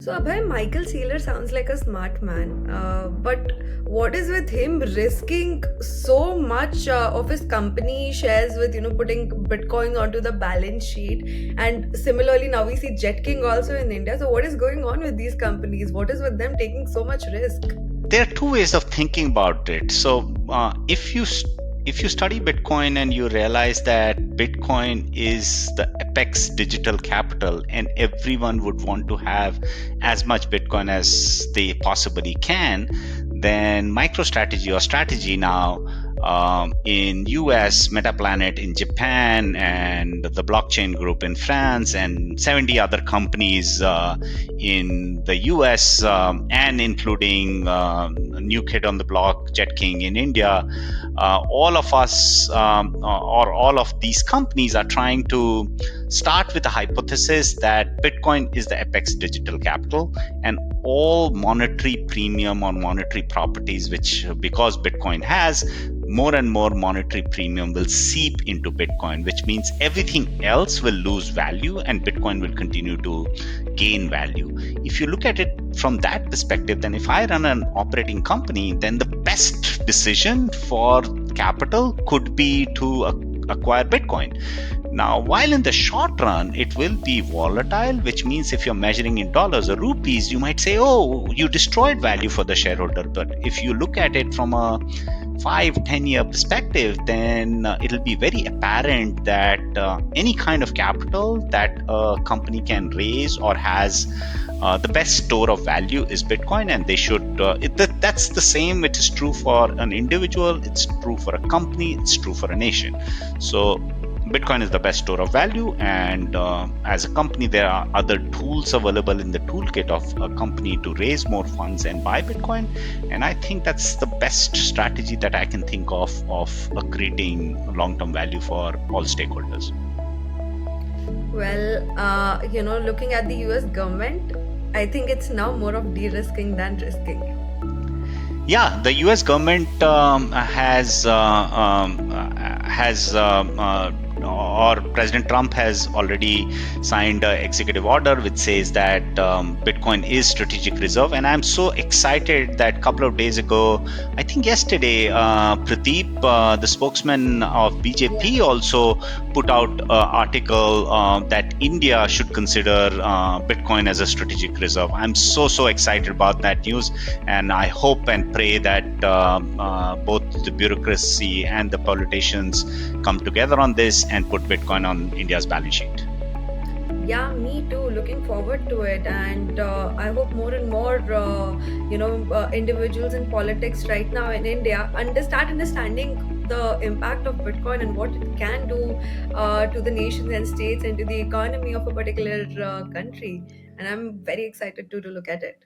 So, Abhay, Michael Saylor sounds like a smart man, but what is with him risking so much of his company shares with putting Bitcoin onto the balance sheet? And similarly, now we see Jetking also in India. So, what is going on with these companies? What is with them taking so much risk? There are two ways of thinking about it. So if you study Bitcoin and you realize that Bitcoin is the apex digital capital, and everyone would want to have as much Bitcoin as they possibly can, then MicroStrategy or strategy now in US, Metaplanet in Japan, and the blockchain group in France, and 70 other companies in the US, and including New Kid on the Block, Jetking in India. All of us, or all of these companies, are trying to start with the hypothesis that Bitcoin is the apex digital capital, and all monetary premium or monetary properties, which because Bitcoin has, more and more monetary premium will seep into Bitcoin, which means everything else will lose value and Bitcoin will continue to gain value. If you look at it from that perspective, then if I run an operating company, then the best decision for capital could be to acquire Bitcoin. Now, while in the short run it will be volatile, which means if you're measuring in dollars or rupees, you might say, oh, you destroyed value for the shareholder. But if you look at it from a 5-10 year perspective, then it'll be very apparent that any kind of capital that a company can raise or has, the best store of value is Bitcoin, and they should. That's the same. It is true for an individual. It's true for a company. It's true for a nation. So Bitcoin is the best store of value, and as a company, there are other tools available in the toolkit of a company to raise more funds and buy Bitcoin. And I think that's the best strategy that I can think of creating long-term value for all stakeholders. Well, looking at the US government, I think it's now more of de-risking than risking. Yeah, the U.S. government or President Trump has already signed an executive order which says that Bitcoin is strategic reserve, and I'm so excited that a couple of days ago, I think yesterday, Pradeep, the spokesman of BJP, also put out an article that India should consider Bitcoin as a strategic reserve. I'm so excited about that news, and I hope and pray that both the bureaucracy and the politicians come together on this and put Bitcoin on India's balance sheet. Yeah, me too. Looking forward to it, and I hope more and more, individuals in politics right now in India understanding the impact of Bitcoin and what it can do to the nations and states and to the economy of a particular country. And I'm very excited to look at it.